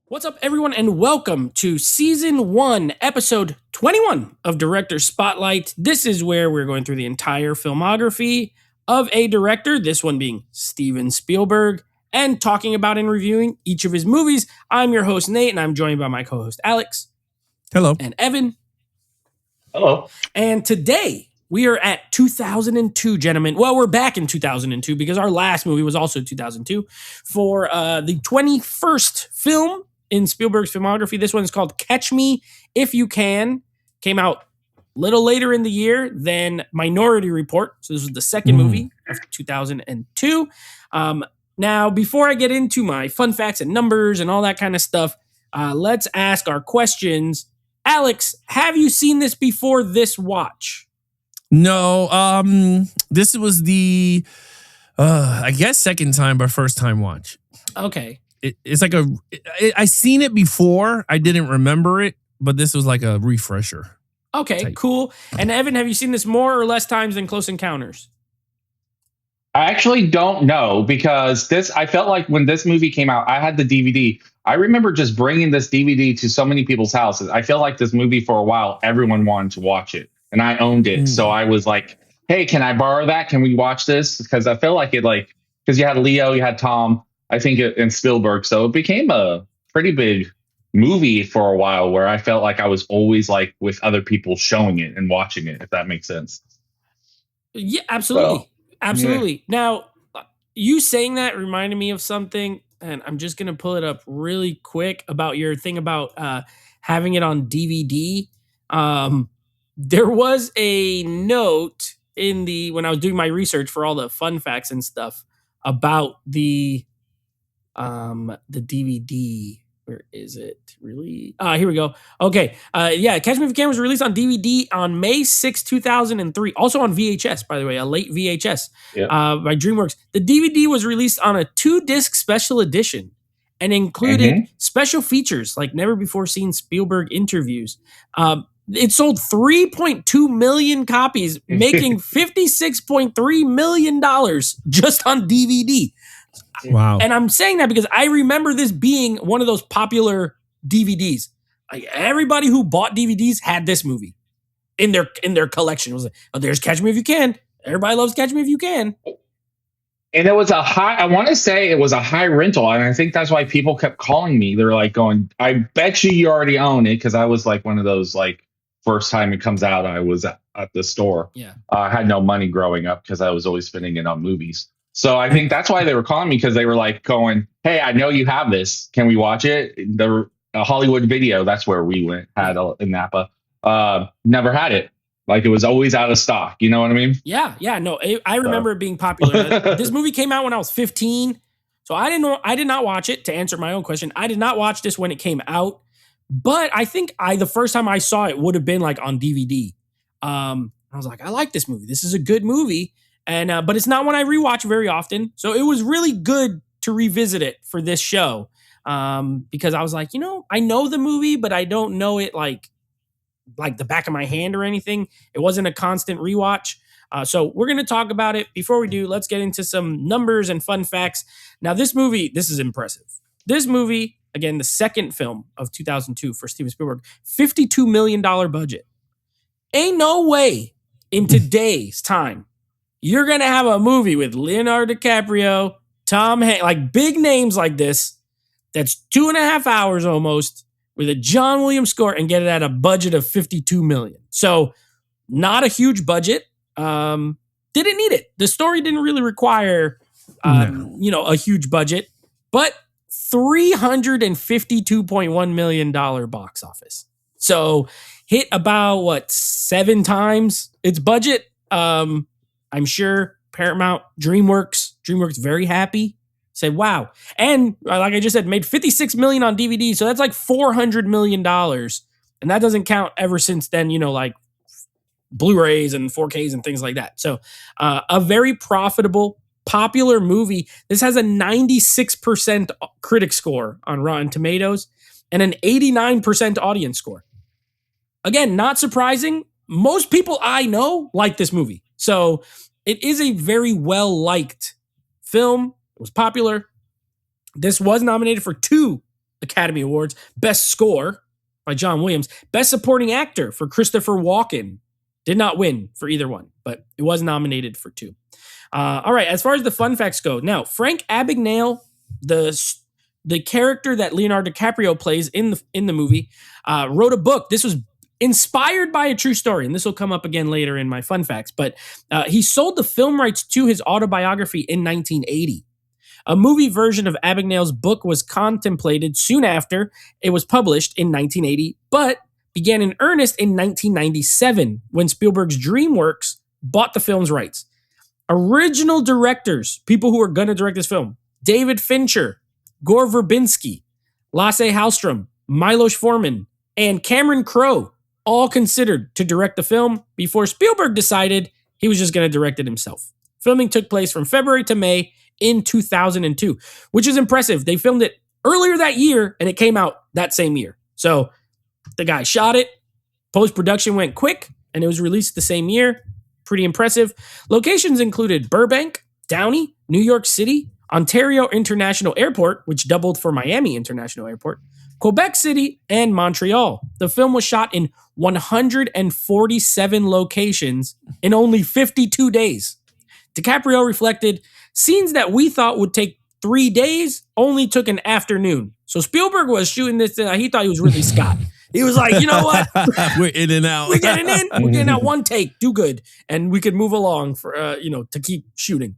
What's up, everyone, and welcome to Season 1, Episode 21 of Director Spotlight. This is where we're going through the entire filmography of a director, this one being Steven Spielberg, and talking about and reviewing each of his movies. I'm your host, Nate, and I'm joined by my co-host, Alex. Hello. And Evan. Hello. And today, we are at 2002, gentlemen. Well, we're back in 2002 because our last movie was also 2002 for the 21st film in Spielberg's filmography. This one is called Catch Me If You Can. Came out a little later in the year than Minority Report. So this was the second movie of 2002. Now, before I get into my fun facts and numbers and all that kind of stuff, let's ask our questions. Alex, have you seen this before this watch? No, this was the, I guess second time, but first time watch. Okay. It's like I seen it before. I didn't remember it, but this was like a refresher. Okay, type. cool. And Evan, have you seen this more or less times than Close Encounters? I actually don't know because I felt like when this movie came out, I had the DVD. I remember just bringing this DVD to so many people's houses. I feel like this movie for a while, everyone wanted to watch it and I owned it. So I was like, hey, can I borrow that? Can we watch this? Because I feel like because you had Leo, you had Tom, I think, and Spielberg. So it became a pretty big movie for a while where I felt like I was always like with other people showing it and watching it, if that makes sense. Yeah, absolutely. So, absolutely. Yeah. Now, you saying that reminded me of something, and I'm just going to pull it up really quick about your thing about having it on DVD. There was a note when I was doing my research for all the fun facts and stuff about the DVD. Where is it? Really? Here we go. Okay. Catch Me If You Can was released on DVD on May 6, 2003. Also on VHS, by the way, a late VHS by DreamWorks. The DVD was released on a 2-disc special edition and included special features like never before seen Spielberg interviews. It sold 3.2 million copies, making $56.3 million just on DVD. Wow. And I'm saying that because I remember this being one of those popular DVDs. Like everybody who bought DVDs had this movie in their collection. It was like, oh, there's Catch Me If You Can. Everybody loves Catch Me If You Can. And it was I want to say it was a high rental. And I think that's why people kept calling me. They're like going, I bet you already own it. Because I was like one of those, like, first time it comes out, I was at the store. Yeah. I had no money growing up because I was always spending it on movies. So I think that's why they were calling me, because they were like going, hey, I know you have this. Can we watch it? The Hollywood Video, that's where we went, had in Napa. Never had it. Like, it was always out of stock. You know what I mean? Yeah. No, I remember it being popular. This movie came out when I was 15. So I did not watch it. To answer my own question, I did not watch this when it came out. But I think the first time I saw it would have been like on DVD. I was like, I like this movie. This is a good movie. And but it's not one I rewatch very often. So it was really good to revisit it for this show. Because I was like, I know the movie, but I don't know it like the back of my hand or anything. It wasn't a constant rewatch. So we're going to talk about it. Before we do, let's get into some numbers and fun facts. Now, this movie, this is impressive. This movie, again, the second film of 2002 for Steven Spielberg, $52 million budget. Ain't no way in today's time you're going to have a movie with Leonardo DiCaprio, Tom Hanks, like big names like this, that's 2.5 hours almost, with a John Williams score, and get it at a budget of $52 million. So not a huge budget. Didn't need it. The story didn't really require, a huge budget, but $352.1 million box office. So hit about 7 times its budget. I'm sure Paramount, DreamWorks very happy. Said, wow. And like I just said, made $56 million on DVD. So that's like $400 million. And that doesn't count ever since then, like Blu-rays and 4Ks and things like that. So a very profitable, popular movie. This has a 96% critic score on Rotten Tomatoes and an 89% audience score. Again, not surprising. Most people I know like this movie. So it is a very well-liked film. It was popular. This was nominated for 2 Academy Awards. Best Score by John Williams. Best Supporting Actor for Christopher Walken. Did not win for either one, but it was nominated for 2. All right, as far as the fun facts go, now Frank Abagnale, the character that Leonardo DiCaprio plays in the movie, wrote a book. This was inspired by a true story, and this will come up again later in my fun facts. But he sold the film rights to his autobiography in 1980. A movie version of Abagnale's book was contemplated soon after it was published in 1980, but began in earnest in 1997 when Spielberg's DreamWorks bought the film's rights. Original directors, people who were going to direct this film: David Fincher, Gore Verbinski, Lasse Hallström, Milos Forman, and Cameron Crowe, all considered to direct the film before Spielberg decided he was just going to direct it himself. Filming took place from February to May in 2002, which is impressive. They filmed it earlier that year and it came out that same year. So the guy shot it, post-production went quick, and it was released the same year. Pretty impressive. Locations included Burbank, Downey, New York City, Ontario International Airport, which doubled for Miami International Airport, Quebec City, and Montreal. The film was shot in 147 locations in only 52 days. DiCaprio reflected, scenes that we thought would take 3 days only took an afternoon. So Spielberg was shooting this, he thought he was Ridley Scott. He was like, you know what? We're in and out. We're getting in. We're getting out one take. Do good. And we could move along for, to keep shooting.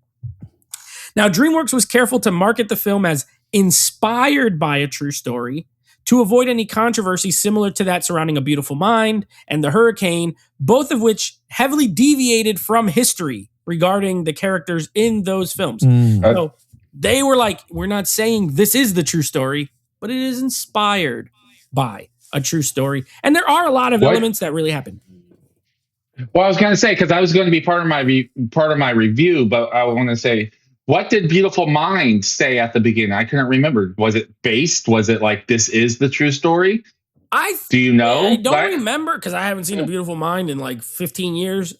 Now, DreamWorks was careful to market the film as inspired by a true story to avoid any controversy similar to that surrounding A Beautiful Mind and The Hurricane, both of which heavily deviated from history regarding the characters in those films. So they were like, we're not saying this is the true story, but it is inspired by a true story. And there are a lot of elements that really happen. Well, I was going to say, because I was going to be part of my review, but I want to say, what did Beautiful Mind say at the beginning? I couldn't remember. Was it based? Was it like, this is the true story? Do you know? I don't remember because I haven't seen A Beautiful Mind in like 15 years.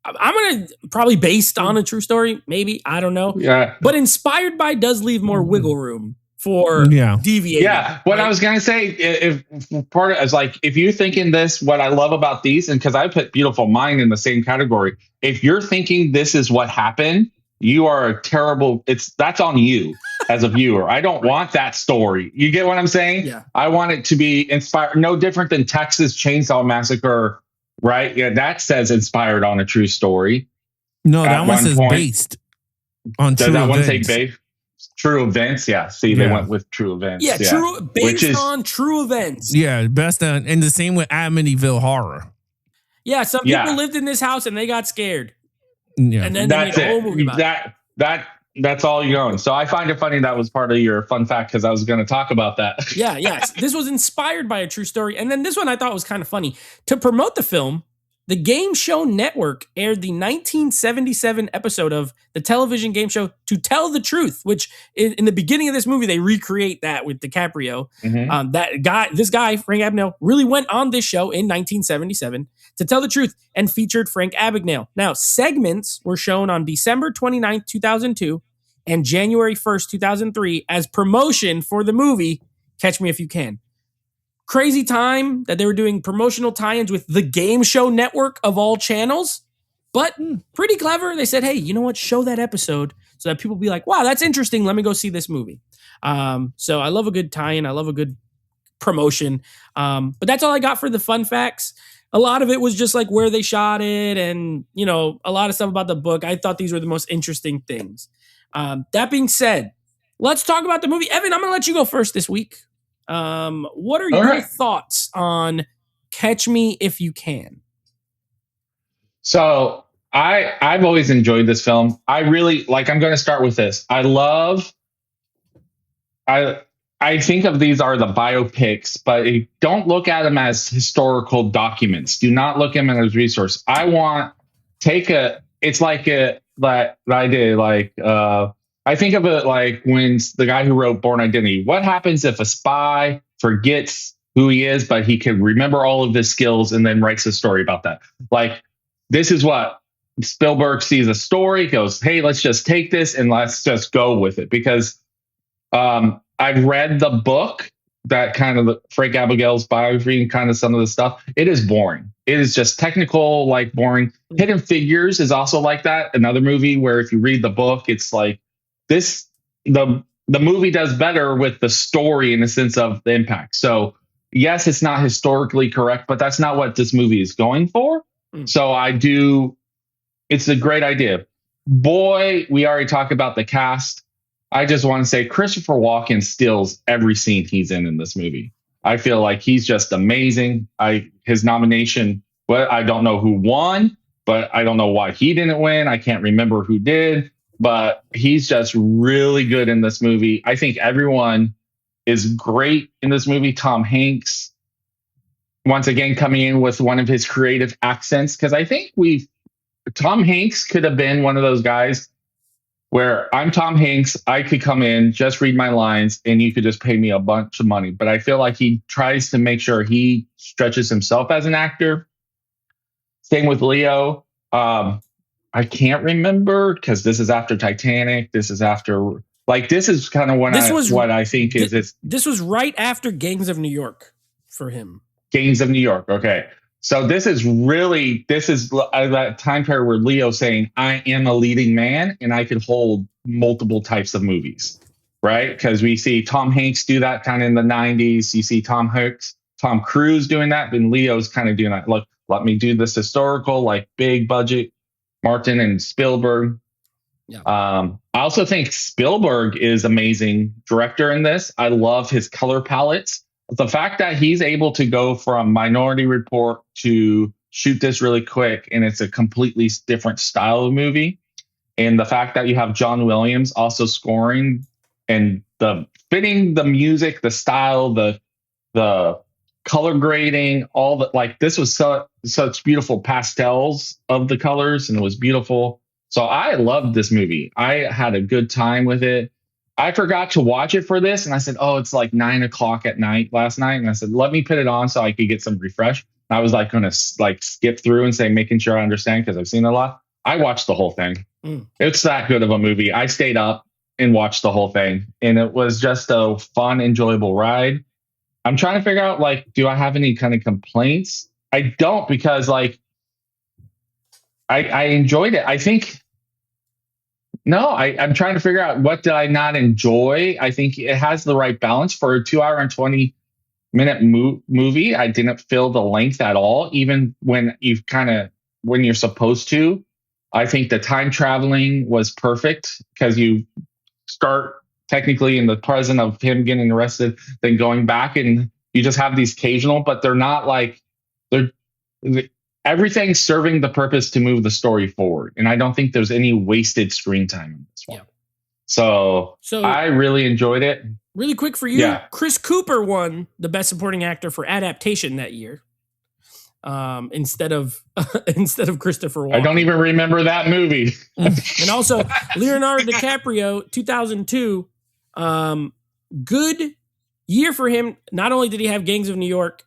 I'm going to probably based on a true story. Maybe. I don't know. Yeah. But inspired by does leave more wiggle room for deviating. Yeah. What I was going to say, if part of it is like, if you're thinking this, what I love about these, and because I put Beautiful Mind in the same category, if you're thinking this is what happened, you are a terrible, that's on you as a viewer. I don't want that story. You get what I'm saying? Yeah. I want it to be inspired, no different than Texas Chainsaw Massacre, right? Yeah, that says inspired on a true story. No, that one says based on true events. Does that one say based? True events, yeah. See, they went with true events. Yeah, true, based on true events. Yeah, best on, and the same with Amityville Horror. Yeah, some people lived in this house and they got scared. Yeah, and then that's they made a whole movie about it. That's all you're going. So I find it funny that was part of your fun fact because I was going to talk about that. Yeah. This was inspired by a true story. And then this one I thought was kind of funny. To promote the film, the Game Show Network aired the 1977 episode of the television game show To Tell the Truth, which in the beginning of this movie, they recreate that with DiCaprio. Mm-hmm. This guy, Frank Abagnale, really went on this show in 1977 to tell the truth and featured Frank Abagnale. Now, segments were shown on December 29th, 2002 and January 1st, 2003 as promotion for the movie Catch Me If You Can. Crazy time that they were doing promotional tie-ins with the Game Show Network of all channels, but pretty clever. They said, hey, you know what? Show that episode so that people be like, wow, that's interesting. Let me go see this movie. So I love a good tie-in. I love a good promotion. But that's all I got for the fun facts. A lot of it was just like where they shot it and, you know, a lot of stuff about the book. I thought these were the most interesting things. That being said, let's talk about the movie. Evan, I'm going to let you go first this week. What are your thoughts on Catch Me If You Can? So I've always enjoyed this film. I really I'm going to start with this. I think of these are the biopics, but don't look at them as historical documents. Do not look at them as resource. I think of it like when the guy who wrote Born Identity. What happens if a spy forgets who he is, but he can remember all of his skills and then writes a story about that? Like, this is what Spielberg sees a story, goes, hey, let's just take this and let's just go with it. Because I've read the book that kind of the Frank Abagnale's biography and kind of some of the stuff, it is boring. It is just technical, like boring. Hidden Figures is also like that. Another movie where if you read the book, it's like this, the movie does better with the story in the sense of the impact. So yes, it's not historically correct, but that's not what this movie is going for. So it's a great idea. Boy, we already talked about the cast. I just want to say Christopher Walken steals every scene he's in this movie. I feel like he's just amazing. His nomination, well, I don't know who won, but I don't know why he didn't win. I can't remember who did, but he's just really good in this movie. I think everyone is great in this movie. Tom Hanks, once again, coming in with one of his creative accents, because I think Tom Hanks could have been one of those guys where I'm Tom Hanks, I could come in, just read my lines, and you could just pay me a bunch of money. But I feel like he tries to make sure he stretches himself as an actor. Same with Leo. I can't remember because this is after Titanic. This is after, this is kind of what I think is. This was right after Gangs of New York for him. Gangs of New York. Okay. So this is that time period where Leo's saying, I am a leading man and I could hold multiple types of movies, right? Because we see Tom Hanks do that kind of in the 90s. You see Tom Cruise doing that, and Leo's kind of doing that. Look, let me do this historical, like big budget, Martin and Spielberg. Yeah. I also think Spielberg is amazing director in this. I love his color palettes. The fact that he's able to go from Minority Report to shoot this really quick, and it's a completely different style of movie. And the fact that you have John Williams also scoring and fitting the music, the style, the color grading, all that, this was such beautiful pastels of the colors, and it was beautiful. So I loved this movie. I had a good time with it. I forgot to watch it for this, and I said, "Oh, it's like 9:00 at night last night." And I said, "Let me put it on so I could get some refresh." And I was going to skip through and say, making sure I understand because I've seen it a lot. I watched the whole thing. It's that good of a movie. I stayed up and watched the whole thing, and it was just a fun, enjoyable ride. I'm trying to figure out do I have any kind of complaints? I don't, because I enjoyed it. I think. No, I'm trying to figure out what did I not enjoy. I think it has the right balance for a 2 hour and 20-minute movie. I didn't feel the length at all, even when when you're supposed to. I think the time traveling was perfect because you start technically in the present of him getting arrested, then going back, and you just have these occasional, but they're not everything's serving the purpose to move the story forward. And I don't think there's any wasted screen time in this one. Yeah. So I really enjoyed it. Really quick for you, Chris Cooper won the Best Supporting Actor for Adaptation that year. Instead of Christopher Walken. I don't even remember that movie. And also Leonardo DiCaprio, 2002. Good year for him. Not only did he have Gangs of New York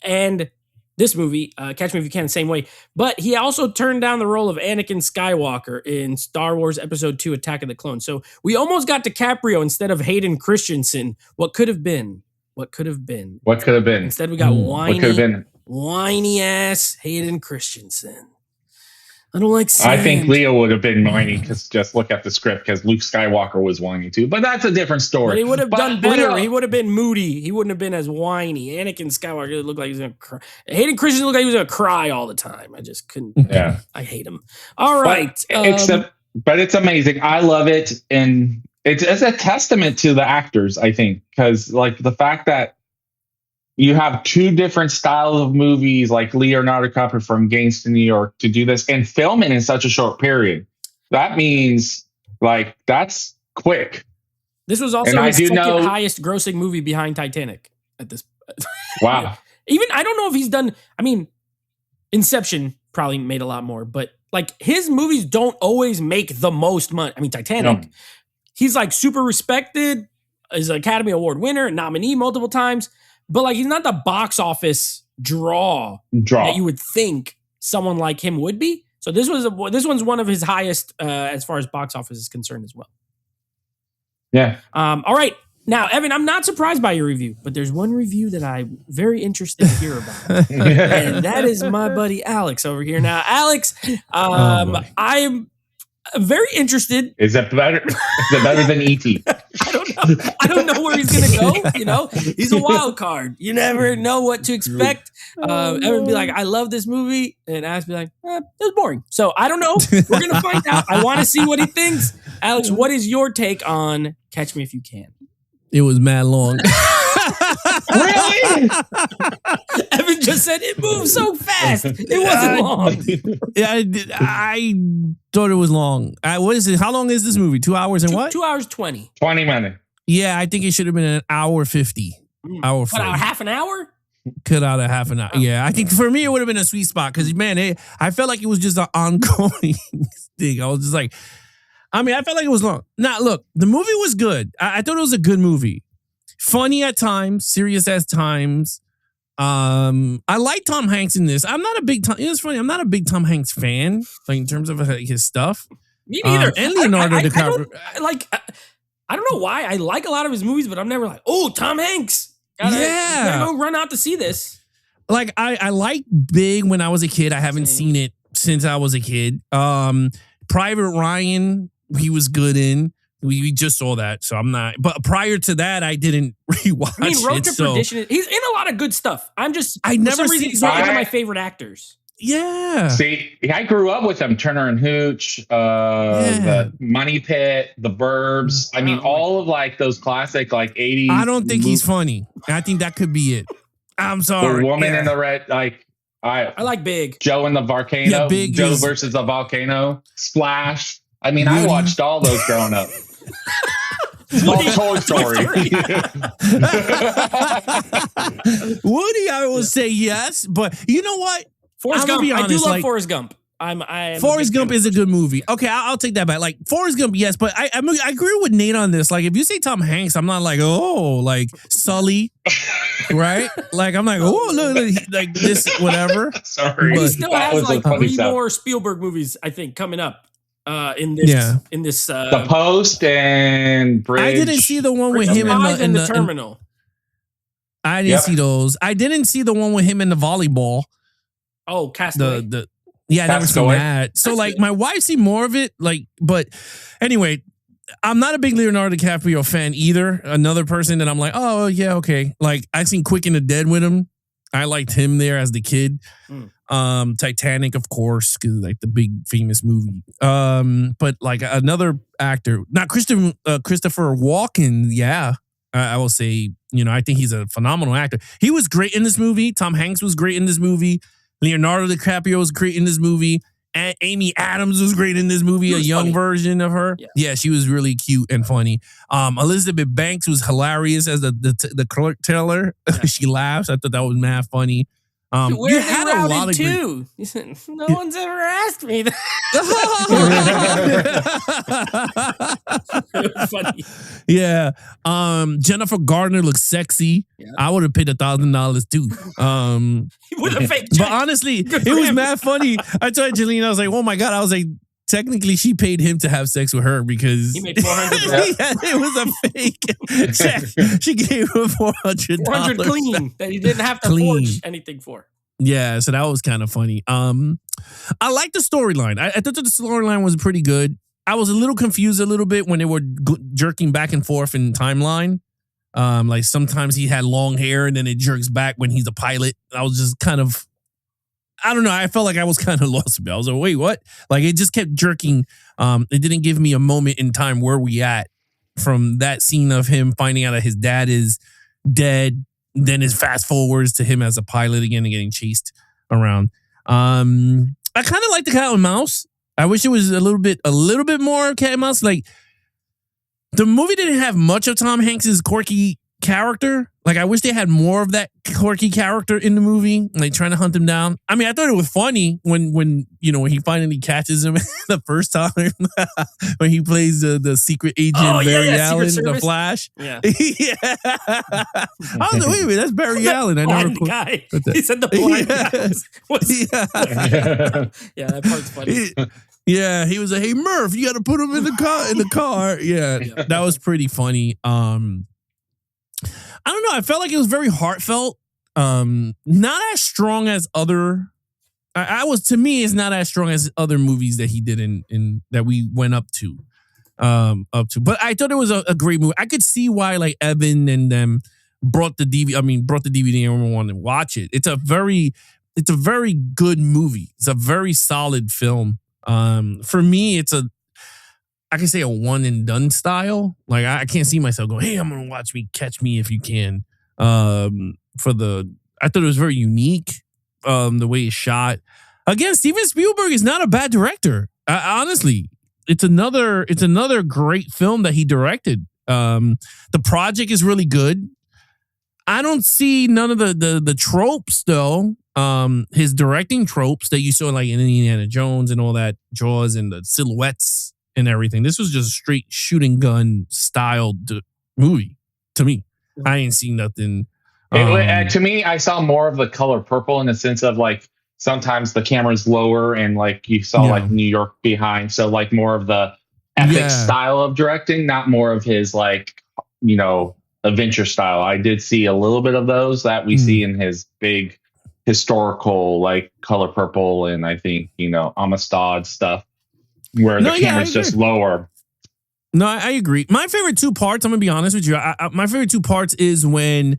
and this movie, Catch Me If You Can, the same way, but he also turned down the role of Anakin Skywalker in Star Wars Episode 2, Attack of the Clones. So we almost got DiCaprio instead of Hayden Christensen. What could have been? Instead we got whiny ass Hayden Christensen. I don't like sand. I think Leo would have been whiny because just look at the script, because Luke Skywalker was whiny too. But that's a different story. But he would have done better. He would have been moody. He wouldn't have been as whiny. Anakin Skywalker looked like he was going to cry. Hayden Christensen looked like he was going to cry all the time. I just couldn't. Yeah. I hate him. All right. But it's amazing. I love it. And it's a testament to the actors, I think, because the fact that you have two different styles of movies, like Leonardo DiCaprio from Gangs to New York, to do this and film it in such a short period. That means that's quick. This was also his second highest grossing movie behind Titanic at this. Wow. Even I don't know if he's done. I mean, Inception probably made a lot more, but his movies don't always make the most money. I mean, Titanic, he's super respected, is an Academy Award winner, nominee multiple times. But he's not the box office draw that you would think someone like him would be. So this one's one of his highest as far as box office is concerned as well. Yeah. All right. Now, Evan, I'm not surprised by your review, but there's one review that I'm very interested to hear about. And that is my buddy Alex over here. Now, Alex, I'm very interested. Is it better than E.T.? I don't know. I don't know where he's going to go. You know, he's a wild card. You never know what to expect. Evan would be like, I love this movie. And Alex would be like, it was boring. So I don't know. We're going to find out. I want to see what he thinks. Alex, what is your take on Catch Me If You Can? It was mad long. Really? Evan just said it moved so fast. It wasn't long. Yeah, I thought it was long. What is it? How long is this movie? 2 hours and what? 2 hours 20. 20 minutes. Yeah, I think it should have been an hour 50. Hour 40. Cut out half an hour? Cut out a half an hour. Yeah, I think for me it would have been a sweet spot because, man, I felt like it was just an ongoing thing. I was just like, I felt like it was long. Now, look, the movie was good. I thought it was a good movie. Funny at times, serious at times. I like Tom Hanks in this. I'm not a big Tom. It's funny. I'm not a big Tom Hanks fan, like in terms of his stuff. Me neither. And Leonardo DiCaprio. I don't know why. I like a lot of his movies, but I'm never like, oh, Tom Hanks. Gotta go run out to see this. Like I like Big when I was a kid. I haven't seen it since I was a kid. Private Ryan, he was good in. We just saw that, so I'm not. But prior to that, I didn't rewatch Road to Perdition. He's in a lot of good stuff. I never seen. He's not one of my favorite actors. Yeah. See, I grew up with him. Turner and Hooch, the Money Pit, The Burbs. I mean, all of like those classic like 80s. I don't think he's funny. I think that could be it. I'm sorry. The Woman in the Red, like I like Big. Joe in the Volcano. Yeah, Big Joe versus the Volcano. Splash. I mean, I watched all those growing up. All Toy Story. Woody, I will say yes, but you know what? Forrest Gump. I do love Forrest Gump. Forrest Gump is a good movie. Okay, I'll take that back. Like Forrest Gump, yes, but I agree with Nate on this. Like, if you say Tom Hanks, I'm not like, oh, like Sully, right? Like, I'm like, oh, look, like this, whatever. Sorry, he still has like 3 more Spielberg movies, I think, coming up. In this, The Post and Bridge. I didn't see the one with him in the Terminal. I didn't see those. I didn't see the one with him in the volleyball. Oh, Castaway. I never seen that. So like my wife seen more of it. Like, but anyway, I'm not a big Leonardo DiCaprio fan either. Another person that I'm like, oh yeah, okay. Like I seen Quick and the Dead with him. I liked him there as the kid. Titanic, of course, because like the big famous movie. But like another actor, not Christopher Walken. Yeah, I will say, I think he's a phenomenal actor. He was great in this movie. Tom Hanks was great in this movie. Leonardo DiCaprio was great in this movie. And Amy Adams was great in this movie, a young version of her. Yeah, she was really cute and funny. Elizabeth Banks was hilarious as the clerk teller. She laughs. I thought that was mad funny. You had a lot of too. No one's ever asked me that. Funny. Yeah. Jennifer Gardner looks sexy. Yeah. I would have paid $1,000 too. With a fake check. But honestly, it was mad funny. I told Angelina, I was like, oh my God. I was like, technically, she paid him to have sex with her because he made $400. Yeah, it was a fake check. She gave him $400. $400 clean that he didn't have to forge anything for. Yeah, so that was kind of funny. I like the storyline. I thought the storyline was pretty good. I was a little confused a little bit when they were jerking back and forth in timeline. Like sometimes he had long hair and then it jerks back when he's a pilot. I was just kind of, I don't know. I felt like I was kind of lost a bit. I was like, wait, what? Like it just kept jerking. It didn't give me a moment in time where we at from that scene of him finding out that his dad is dead. Then his fast forwards to him as a pilot again and getting chased around. I kind of like the cat and mouse. I wish it was a little bit more cat and mouse. Like the movie didn't have much of Tom Hanks's quirky character. Like I wish they had more of that quirky character in the movie, like trying to hunt him down. I mean, I thought it was funny when he finally catches him the first time when he plays the secret agent Barry Allen, the Flash. Yeah. Yeah. I was like, wait a minute, that's Barry Allen. I never guy. He said the blind guy. Yeah, that part's funny. Yeah, he was like, hey Murph, you got to put him in the car. Yeah, that was pretty funny. I don't know. I felt like it was very heartfelt. Not as strong as other. I was to me, it's not as strong as other movies that he did in that we went up to. But I thought it was a great movie. I could see why like Evan and them brought the DVD. I mean, brought the DVD and everyone wanted to watch it. It's a very good movie. It's a very solid film. For me, I can say a one and done style. Like I can't see myself going, hey, I'm gonna watch Catch Me If You Can. I thought it was very unique. The way it's shot. Again, Steven Spielberg is not a bad director. Honestly, it's another great film that he directed. The project is really good. I don't see none of the tropes though. His directing tropes that you saw like in Indiana Jones and all that, Jaws and the silhouettes and everything. This was just a straight shooting gun styled movie to me. I ain't seen nothing. To me, I saw more of the color purple in the sense of like sometimes the camera's lower and like you saw like New York behind. So like more of the epic style of directing, not more of his like, adventure style. I did see a little bit of those that we see in his big historical like color purple and I think, Amistad stuff where the camera's just lower. No, I agree. My favorite two parts, I'm going to be honest with you. My favorite two parts is when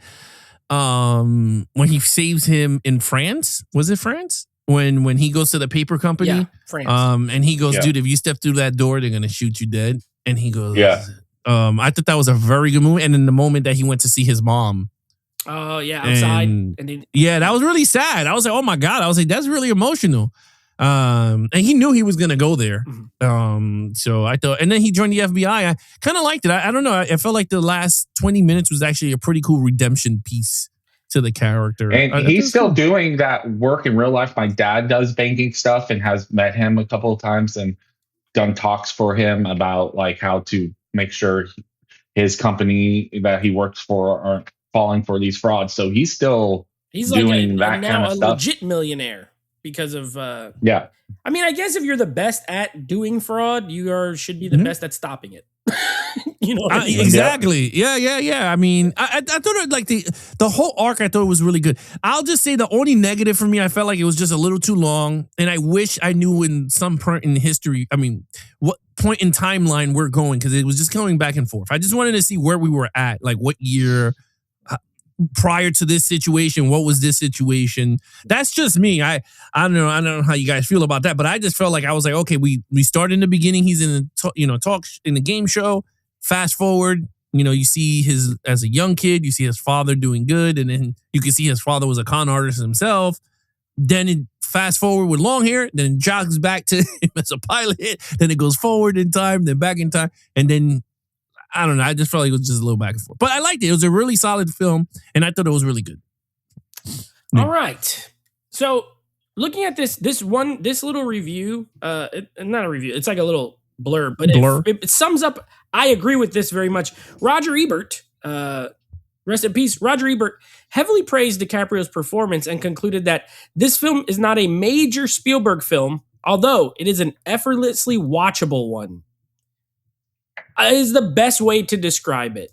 he saves him in France. Was it France? When he goes to the paper company? Yeah, France. And he goes, dude, if you step through that door, they're going to shoot you dead. And he goes, I thought that was a very good movie. And in the moment that he went to see his mom. Oh, yeah, outside. That was really sad. I was like, oh my God. I was like, that's really emotional. And he knew he was going to go there. So I thought, and then he joined the FBI. I kind of liked it. I don't know. I felt like the last 20 minutes was actually a pretty cool redemption piece to the character. And he's still doing that work in real life. My dad does banking stuff and has met him a couple of times and done talks for him about like how to make sure his company that he works for aren't falling for these frauds. So he's still doing that kind of stuff. Now a legit millionaire. Because of I mean, I guess if you're the best at doing fraud, you should be the best at stopping it. Exactly. Yeah. I mean, I thought it, like the whole arc I thought was really good. I'll just say the only negative for me, I felt like it was just a little too long, and I wish I knew in some point in history. I mean, what point in timeline we're going, because it was just going back and forth. I just wanted to see where we were at, like what year. Prior to this situation, what was this situation? That's just me. I don't know how you guys feel about that, but I just felt like I was like, okay, we start in the beginning. He's in the talk in the game show. Fast forward, you see as a young kid, you see his father doing good, and then you can see his father was a con artist himself. Then it fast forward with long hair, then it jogs back to him as a pilot. Then it goes forward in time, then back in time, and then. I don't know. I just felt like it was just a little back and forth. But I liked it. It was a really solid film, and I thought it was really good. All right. So looking at this little review, not a review, it's like a little blurb, but it sums up, I agree with this very much. Roger Ebert, rest in peace, Roger Ebert heavily praised DiCaprio's performance and concluded that this film is not a major Spielberg film, although it is an effortlessly watchable one. Is the best way to describe it.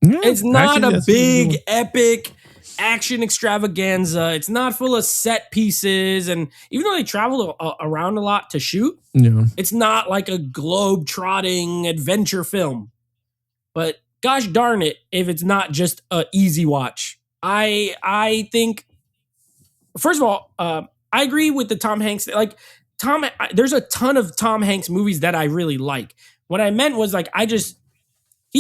It's not a big, epic action extravaganza. It's not full of set pieces. And even though they traveled around a lot to shoot, it's not like a globe-trotting adventure film. But gosh darn it, if it's not just an easy watch. I think, first of all, I agree with the Tom Hanks. Like, there's a ton of Tom Hanks movies that I really like. What I meant was like, he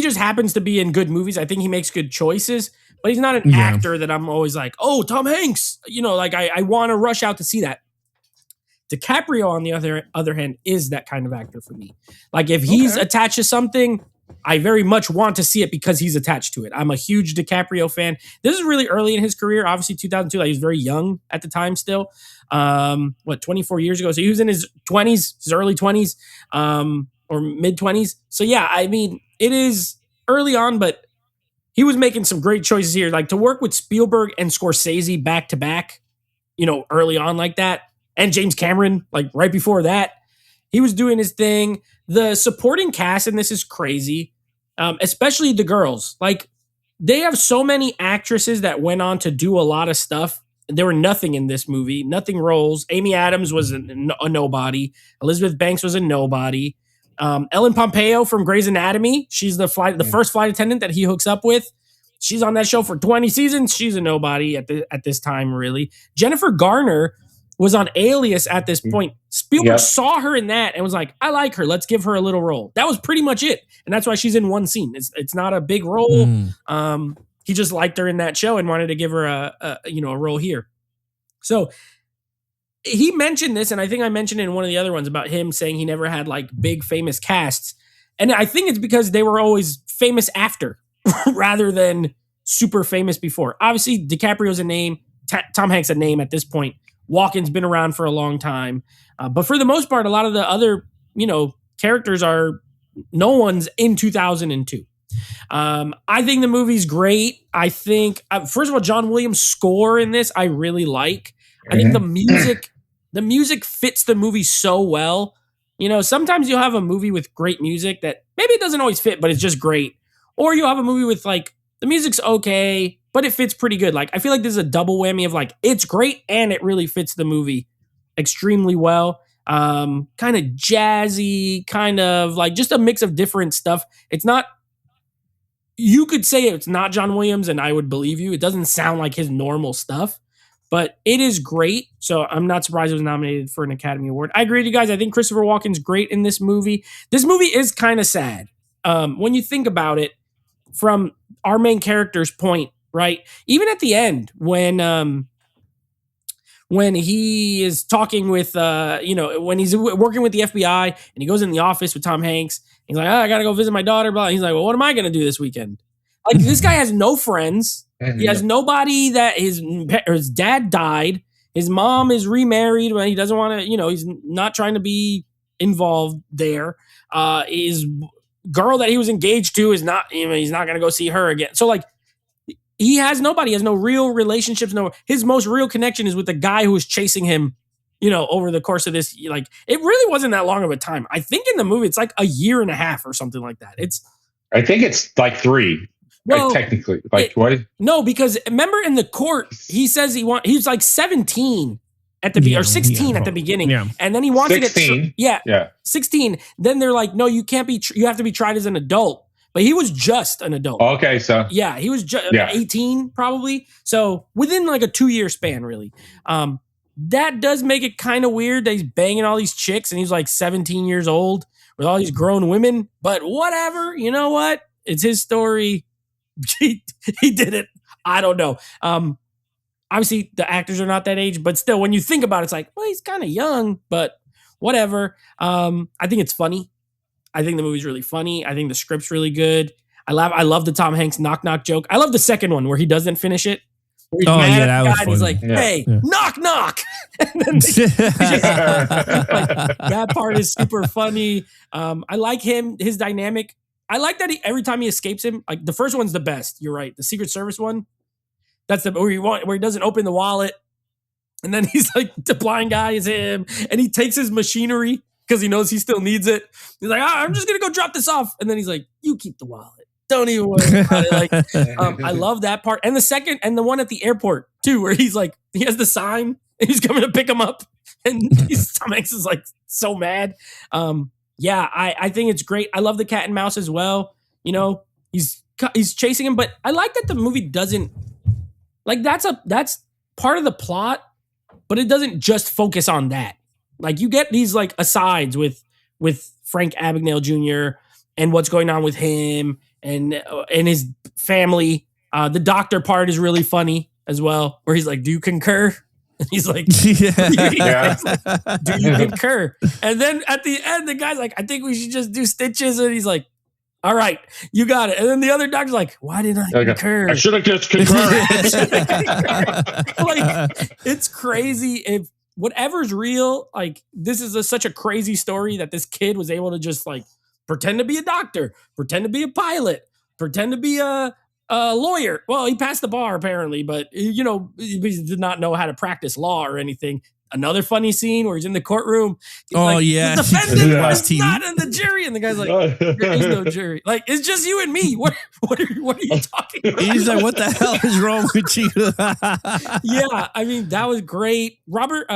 just happens to be in good movies. I think he makes good choices, but he's not an actor that I'm always like, oh, Tom Hanks, like I want to rush out to see that. DiCaprio, on the other hand, is that kind of actor for me. Like if he's attached to something, I very much want to see it because he's attached to it. I'm a huge DiCaprio fan. This is really early in his career. Obviously 2002, like he was very young at the time still. 24 years ago. So he was in his 20s, his early 20s. Or mid-20s. So yeah, I mean, it is early on, but he was making some great choices here. Like to work with Spielberg and Scorsese back to back, early on like that, and James Cameron, like right before that, he was doing his thing. The supporting cast in this is crazy, especially the girls. Like they have so many actresses that went on to do a lot of stuff. There were nothing in this movie, nothing roles. Amy Adams was a nobody. Elizabeth Banks was a nobody. Ellen Pompeo from Grey's Anatomy, she's the first flight attendant that he hooks up with. She's on that show for 20 seasons. She's a nobody at this time, really. Jennifer Garner was on Alias at this point. Spielberg saw her in that and was like, I like her. Let's give her a little role. That was pretty much it. And that's why she's in one scene. It's not a big role. He just liked her in that show and wanted to give her a role here. So he mentioned this, and I think I mentioned it in one of the other ones about him saying he never had like big famous casts. And I think it's because they were always famous after rather than super famous before. Obviously, DiCaprio's a name. Tom Hanks a name at this point. Walken's been around for a long time. But for the most part, a lot of the other, characters are no one's in 2002. I think the movie's great. I think, first of all, John Williams' score in this, I really like. I think the music fits the movie so well. Sometimes you'll have a movie with great music that maybe it doesn't always fit, but it's just great. Or you'll have a movie with like, the music's okay, but it fits pretty good. Like, I feel like this is a double whammy of like, it's great and it really fits the movie extremely well. Kind of jazzy, kind of like just a mix of different stuff. It's not, you could say it's not John Williams and I would believe you. It doesn't sound like his normal stuff, but it is great. So I'm not surprised it was nominated for an Academy Award. I agree with you guys. I think Christopher Walken's great in this movie. This movie is kind of sad. When you think about it from our main character's point, right? Even at the end, when he is talking with, when he's working with the FBI and he goes in the office with Tom Hanks, he's like, I got to go visit my daughter. Blah. He's like, well, what am I going to do this weekend? Like, this guy has no friends. He has nobody that his dad died. His mom is remarried when he doesn't want to, he's not trying to be involved there. His girl that he was engaged to is not, he's not going to go see her again. So like, he has nobody, he has no real relationships. His most real connection is with the guy who was chasing him, over the course of this. Like, it really wasn't that long of a time. I think in the movie, it's like a year and a half or something like that. I think it's like 3. Well, technically, what? No, because remember in the court, he says he's like 17 at the beginning, or 16 at the beginning. Yeah. And then he wants 16. to get 16. Then they're like, no, you can't be, you have to be tried as an adult. But he was just an adult. Okay, so. Yeah, he was just 18 probably. So within like a 2-year span, really. That does make it kind of weird that he's banging all these chicks and he's like 17 years old with all these grown women. But whatever, you know what? It's his story. He did it. I don't know. Obviously, the actors are not that age, but still, when you think about it, it's like, well, he's kind of young, but whatever. I think it's funny. I think the movie's really funny. I think the script's really good. I love the Tom Hanks knock joke. I love the second one where he doesn't finish it. That was funny. He's like, hey, knock. And then that part is super funny. I like his dynamic. I like that every time he escapes him, like the first one's the best. You're right. The Secret Service one, that's where he doesn't open the wallet. And then he's like, the blind guy is him. And he takes his machinery because he knows he still needs it. He's like, I'm just going to go drop this off. And then he's like, you keep the wallet. Don't even worry about it. I love that part. And the second, and the one at the airport too, where he's like, he has the sign and he's coming to pick him up. And Tom Hanks is like so mad. I think it's great. I love the cat and mouse as well. He's chasing him, but I like that the movie doesn't like that's part of the plot, but it doesn't just focus on that. Like, you get these like asides with Frank Abagnale Jr. and what's going on with him and his family. The doctor part is really funny as well, where he's like, "Do you concur?" And he's like, yeah. "Do you concur?" And then at the end, the guy's like, "I think we should just do stitches." And he's like, "All right, you got it." And then the other doctor's like, "Why did I concur? I should have just concurred." Like, it's crazy. If whatever's real, like, this is such a crazy story that this kid was able to just like pretend to be a doctor, pretend to be a pilot, pretend to be a lawyer. Well, he passed the bar apparently, but he did not know how to practice law or anything. Another funny scene where he's in the courtroom. He's Oh, like, yeah. the defendant Yeah. was not in the jury, and the guy's like, there is no jury. Like, it's just you and me. What are you talking about? He's like, what the hell is wrong with you? Yeah, I mean, that was great. Robert,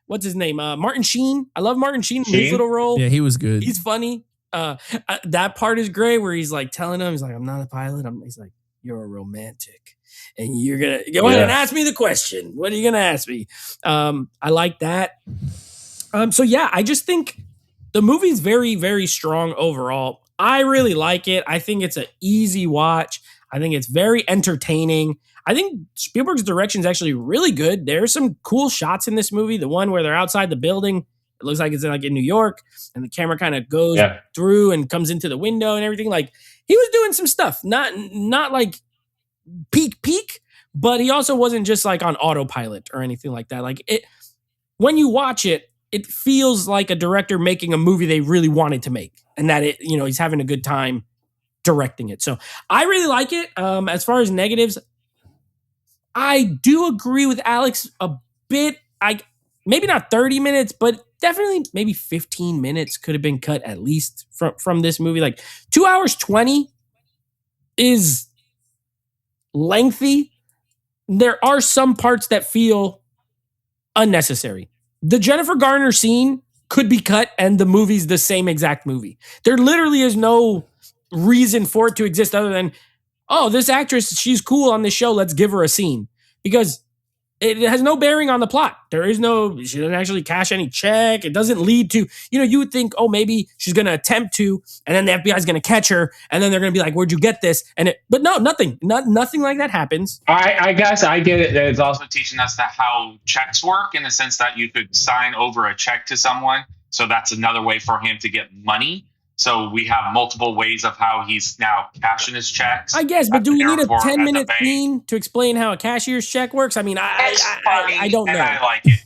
what's his name? Martin Sheen. I love Martin Sheen in his little role. Yeah, he was good. He's funny. That part is great where he's like telling him, he's like, I'm not a pilot. He's like, you're a romantic. And you're going to go ahead and ask me the question. What are you going to ask me? I like that. So yeah, I just think the movie's very, very strong overall. I really like it. I think it's an easy watch. I think it's very entertaining. I think Spielberg's direction is actually really good. There's some cool shots in this movie. The one where they're outside the building, it looks like it's like in New York, and the camera kind of goes through and comes into the window and everything. Like, he was doing some stuff, not like peak, but he also wasn't just like on autopilot or anything like that. Like, it, when you watch it, it feels like a director making a movie they really wanted to make, and that he's having a good time directing it. So I really like it. As far as negatives, I do agree with Alex a bit. Maybe not 30 minutes, but definitely maybe 15 minutes could have been cut at least from this movie. Like 2 hours 20 is lengthy. There are some parts that feel unnecessary. The Jennifer Garner scene could be cut and the movie's the same exact movie. There literally is no reason for it to exist other than, oh, this actress, she's cool on this show, let's give her a scene. Because it has no bearing on the plot. She doesn't actually cash any check. It doesn't lead to, you would think, oh, maybe she's going to attempt to, and then the FBI is going to catch her, and then they're going to be like, where'd you get this? But no, nothing like that happens. I guess I get it. It's also teaching us that how checks work, in the sense that you could sign over a check to someone. So that's another way for him to get money. So we have multiple ways of how he's now cashing his checks. I guess, but do we need a 10-minute scene to explain how a cashier's check works? I mean, I don't know. I like it.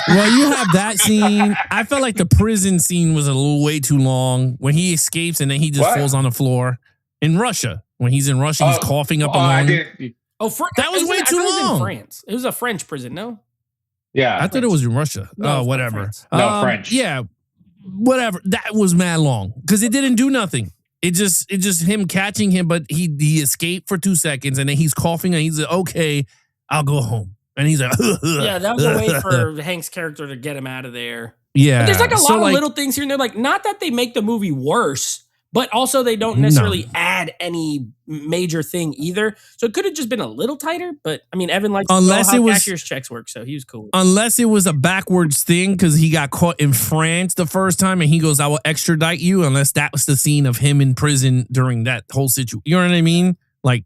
Well, you have that scene. I felt like the prison scene was a little way too long when he escapes and then he just falls on the floor. In Russia, when he's in Russia, he's coughing up a lung. That was way too long. In France. It was a French prison, no? Yeah. I thought it was in Russia. No, whatever. French. Yeah. Whatever. That was mad long because it didn't do nothing. It just him catching him, but he escaped for 2 seconds and then he's coughing and he's like, okay, I'll go home. And he's like, yeah, that was a way for Hank's character to get him out of there. Yeah. But there's like a lot of little things here and there. Like, not that they make the movie worse, but also they don't necessarily add any major thing either. So it could have just been a little tighter, but I mean, Evan likes to know how cashier's checks work, so he was cool. Unless it was a backwards thing because he got caught in France the first time and he goes, I will extradite you, unless that was the scene of him in prison during that whole situation. You know what I mean? Like,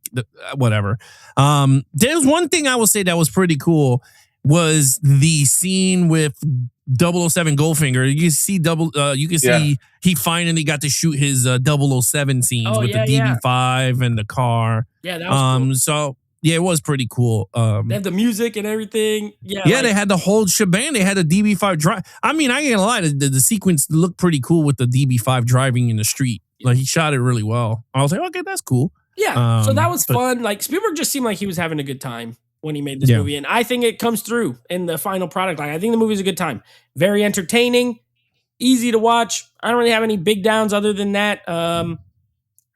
whatever. There's one thing I will say that was pretty cool was the scene with 007 Goldfinger. You can see he finally got to shoot his 007 scenes with the DB5 and the car. Yeah, that was cool. So yeah, it was pretty cool. They had the music and everything. Yeah, they had the whole shebang. They had a DB5 drive. I mean, I ain't gonna lie, the sequence looked pretty cool with the DB5 driving in the street. Like, he shot it really well. I was like, okay, that's cool. Yeah, so that was fun. Like, Spielberg just seemed like he was having a good time when he made this movie. And I think it comes through in the final product. Like, I think the movie's a good time. Very entertaining, easy to watch. I don't really have any big downs other than that. I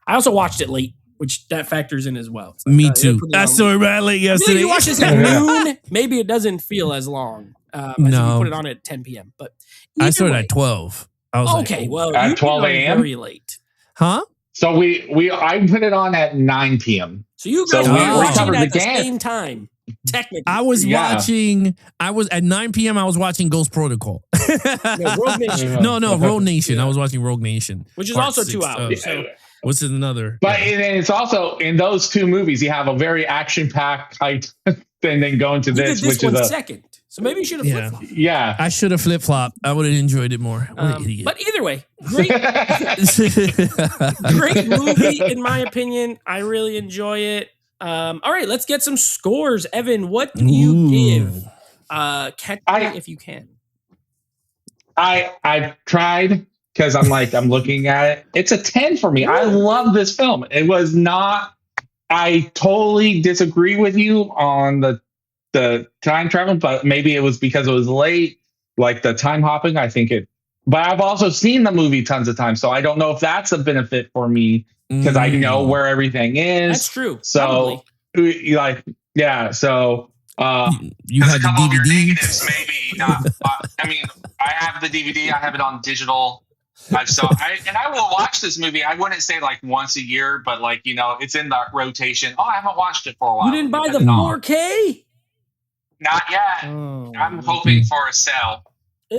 also watched it late, which that factors in as well. Like, me too. I saw it right late yesterday. You watch this at noon, maybe it doesn't feel as long. As if you put it on at 10 p.m. But I saw it at 12. I was okay, well, at 12 a.m. very late. Huh? So I put it on at 9 p.m. So you guys were watching it at the same time. Technically, I was watching. I was at 9 p.m. I was watching Ghost Protocol. No, Rogue Nation. No, Rogue Nation. I was watching Rogue Nation, which is also 2 hours. So. Which is another. But it's also in those two movies, you have a very action-packed type thing. Then going to this, which is a second. So maybe you should have flip-flopped. Yeah, I should have flip-flopped. I would have enjoyed it more. What an idiot. But either way, great movie in my opinion. I really enjoy it. All right, let's get some scores. Evan, what do you give? Catch me if you can. I've tried because I'm looking at it. It's a 10 for me. I love this film. It was not. I totally disagree with you on the time travel, but maybe it was because it was late. like the time hopping. I think it, but I've also seen the movie tons of times, so I don't know if that's a benefit for me because I know where everything is. That's true. So, like, yeah. So, you had the of your DVD. negatives, maybe not. I mean, I have the DVD. I have it on digital. I will watch this movie. I wouldn't say like once a year, but like, you know, it's in the rotation. Oh, I haven't watched it for a while. You didn't buy the 4K? Not yet. Oh. I'm hoping for a sale.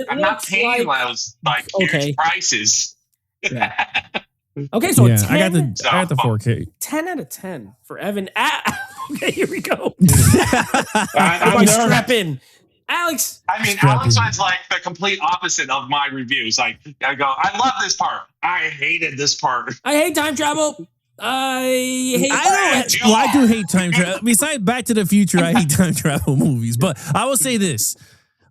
I'm not paying those like huge prices. Yeah. Okay, so 10, I got the 4K. 10 out of 10 for Evan. Okay, here we go. I'm strap in. Alex. I mean, Alex was like the complete opposite of my reviews. Like, I go, I love this part. I hated this part. I hate time travel. I do hate time travel. Besides Back to the Future, I hate time travel movies. But I will say this.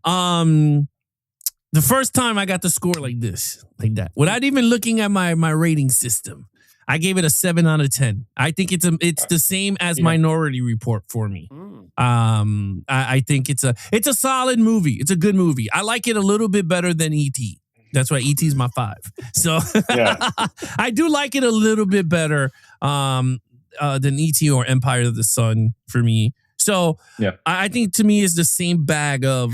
The first time I got the score like this, like that, without even looking at my rating system, I gave it a 7 out of 10. I think it's the same as Minority Report for me. I think it's a solid movie. It's a good movie. I like it a little bit better than E.T. That's why E.T. is my 5. So I do like it a little bit better than E.T. or Empire of the Sun for me. So I think to me it's the same bag of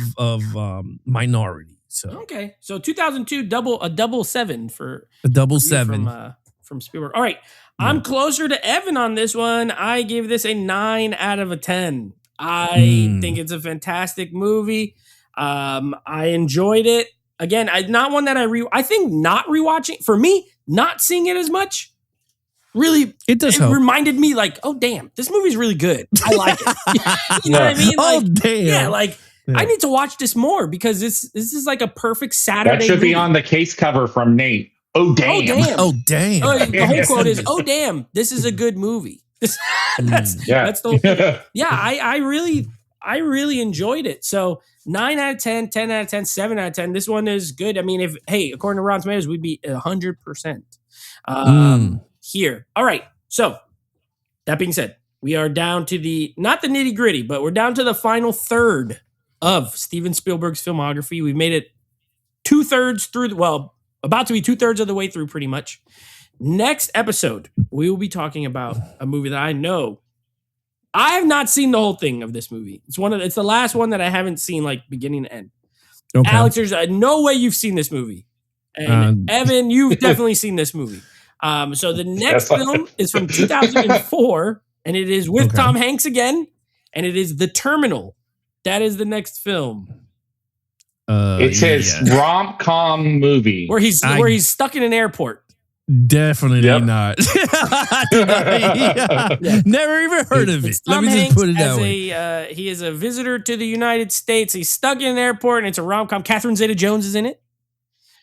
Minority. So okay, so 2002 double 7 for a double 7 from Spielberg. All right, I'm closer to Evan on this one. I gave this a 9 out of 10. I think it's a fantastic movie. I enjoyed it. Again, not one that I think not rewatching for me, not seeing it as much. Really, it reminded me like, oh damn, this movie's really good. I like it. You know what I mean? Like, oh damn, yeah, like. Yeah. I need to watch this more because this is like a perfect Saturday. That should movie. be on the case cover from Nate. Oh damn! Oh damn! The whole quote is, "Oh damn, this is a good movie." That's the whole thing. Yeah. I really enjoyed it. So 9 out of 10, 10 out of 10, 7 out of 10. This one is good. I mean, according to Rotten Tomatoes, we'd be 100% here. All right. So that being said, we are down to not the nitty gritty, but we're down to the final third of Steven Spielberg's filmography. We've made it 2/3 through, about to be 2/3 of the way through pretty much. Next episode, we will be talking about a movie that I know I have not seen the whole thing of this movie. It's the last one that I haven't seen like beginning to end. Okay. Alex, there's no way you've seen this movie. And Evan, you've definitely seen this movie. So the next film is from 2004 and it is with Tom Hanks again and it is The Terminal. That is the next film. It's his rom-com movie where he's stuck in an airport. Definitely not. Never even heard of it. Let me just put it that way. He is a visitor to the United States. He's stuck in an airport, and it's a rom-com. Catherine Zeta-Jones is in it.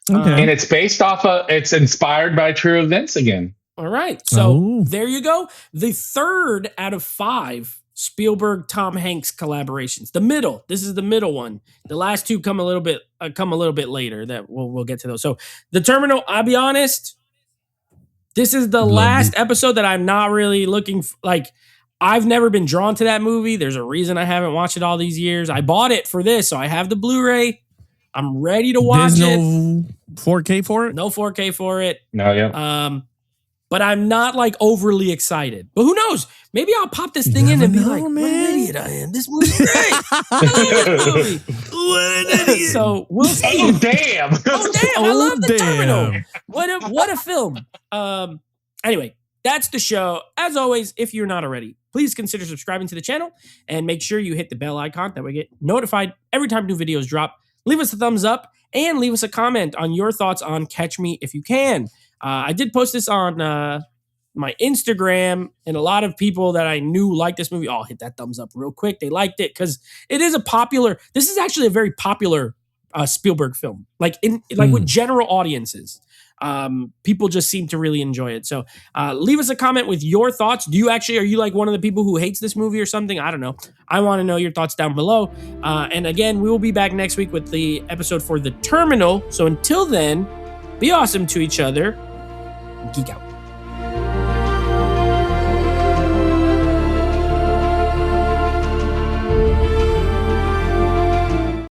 Okay, and it's based off it's inspired by true events again. All right, so there you go. The 3rd out of 5. Spielberg, Tom Hanks collaborations. This is the middle one. The last 2 come a little bit later. That we'll get to those. So The Terminal, I'll be honest, this is the last episode that I'm not really looking like. I've never been drawn to that movie. There's a reason I haven't watched it all these years. I bought it for this, so I have the Blu-ray. I'm ready to watch it. No 4K for it? No 4K for it. No, yeah. But I'm not like overly excited. But who knows? Maybe I'll pop this thing in and be like, man. What an idiot I am. This movie's great. I love this movie. What an idiot. So we'll see. Oh, damn. I love The Terminal. What a film. Anyway, that's the show. As always, if you're not already, please consider subscribing to the channel and make sure you hit the bell icon that we get notified every time new videos drop. Leave us a thumbs up and leave us a comment on your thoughts on Catch Me If You Can. I did post this on my Instagram, and a lot of people that I knew liked this movie. Oh, hit that thumbs up real quick. They liked it because it is this is actually a very popular Spielberg film, with general audiences. People just seem to really enjoy it. So leave us a comment with your thoughts. Are you like one of the people who hates this movie or something? I don't know. I want to know your thoughts down below. And again, we will be back next week with the episode for The Terminal. So until then, be awesome to each other. Geek out.